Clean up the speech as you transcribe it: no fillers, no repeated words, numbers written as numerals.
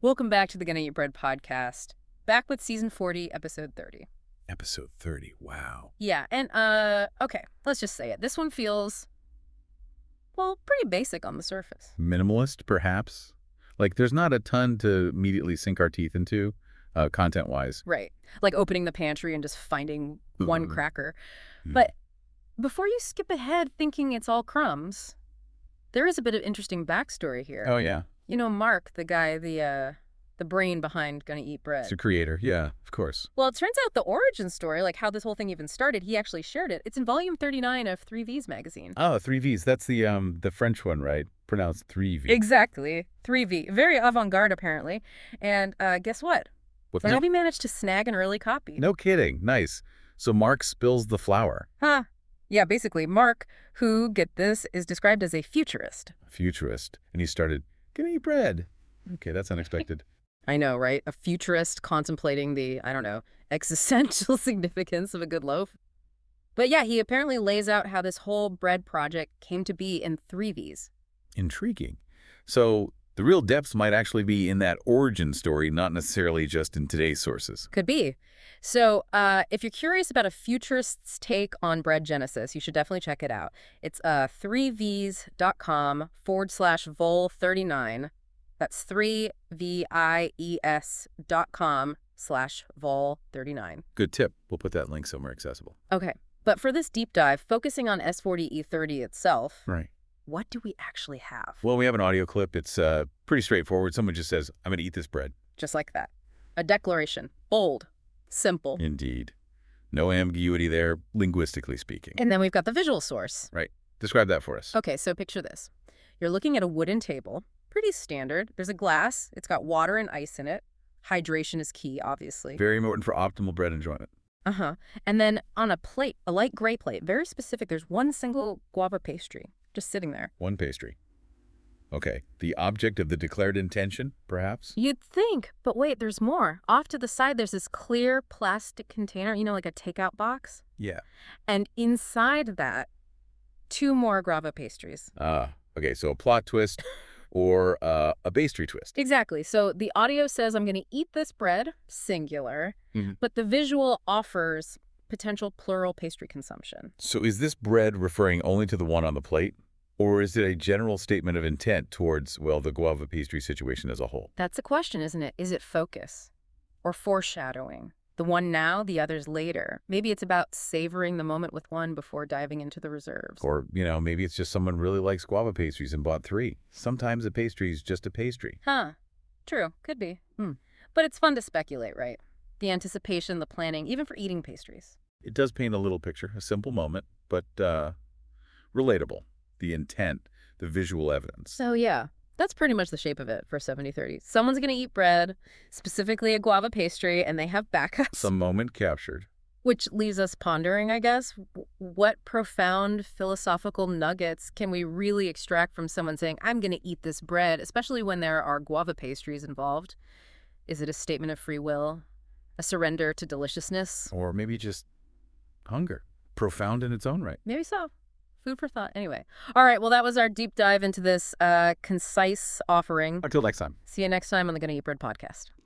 Welcome back to the Gonna Eat Bread podcast. Back with season 40, episode 30. Episode 30. Wow. Yeah, and okay, let's just say it. This one feels, well, pretty basic on the surface. Minimalist, perhaps? Like, there's not a ton to immediately sink our teeth into, content-wise. Right. Like opening the pantry and just finding one Mhm. cracker. Mhm. But before you skip ahead thinking it's all crumbs, there is a bit of interesting backstory here. Oh, yeah. You know, Mark, the guy, the brain behind Gonna Eat Bread. It's a creator. Yeah, of course. Well, it turns out the origin story, like how this whole thing even started, he actually shared it. It's in volume 39 of 3V's magazine. Oh, 3Vs. That's the French one, right? Pronounced 3V. Exactly. 3V. Very avant-garde, apparently. And guess what? What Somebody managed to snag an early copy. No kidding. Nice. So Mark spills the flour. Huh. Yeah, basically, Mark, who, get this, is described as a futurist. A futurist. And he started, gonna eat bread. Okay, that's unexpected. I know, right? A futurist contemplating the, I don't know, existential significance of a good loaf. But yeah, he apparently lays out how this whole bread project came to be in 3Vs. Intriguing. So the real depths might actually be in that origin story, not necessarily just in today's sources. Could be. So if you're curious about a futurist's take on bread genesis, you should definitely check it out. It's 3vs.com/vol39. That's 3vies.com/vol39. Good tip. We'll put that link somewhere accessible. Okay, but for this deep dive, focusing on s40e30 itself, Right. what do we actually have? Well, we have an audio clip. It's pretty straightforward. Someone just says, I'm going to eat this bread. Just like that. A declaration. Bold. Simple. Indeed. No ambiguity there, linguistically speaking. And then we've got the visual source. Right. Describe that for us. Okay, so picture this. You're looking at a wooden table. Pretty standard. There's a glass. It's got water and ice in it. Hydration is key, obviously. Very important for optimal bread enjoyment. Uh-huh. And then on a plate, a light gray plate, very specific, there's one single guava pastry just sitting there. One pastry. Okay. The object of the declared intention, perhaps? You'd think, but wait, there's more. Off to the side, there's this clear plastic container, you know, like a takeout box. Yeah. And inside that, two more guava pastries. Okay. So a plot twist or a pastry twist. Exactly. So the audio says, I'm going to eat this bread, singular, Mhm. but the visual offers potential plural pastry consumption. So is this bread referring only to the one on the plate? Or is it a general statement of intent towards, well, the guava pastry situation as a whole? That's a question, isn't it? Is it focus or foreshadowing? The one now, the others later. Maybe it's about savoring the moment with one before diving into the reserves. Or, maybe it's just someone really likes guava pastries and bought 3. Sometimes a pastry is just a pastry. Huh. True. Could be. But it's fun to speculate, right? The anticipation, the planning, even for eating pastries. It does paint a little picture, a simple moment, but relatable. The intent, the visual evidence. So yeah, that's pretty much the shape of it for 70/30. Someone's going to eat bread, specifically a guava pastry, and they have backups. Some moment captured. Which leaves us pondering, I guess, what profound philosophical nuggets can we really extract from someone saying, I'm going to eat this bread, especially when there are guava pastries involved? Is it a statement of free will? A surrender to deliciousness? Or maybe just hunger. Profound in its own right. Maybe so. Food for thought. Anyway. All right, well, that was our deep dive into this concise offering. Until next time. See you next time on the Gonna Eat Bread podcast.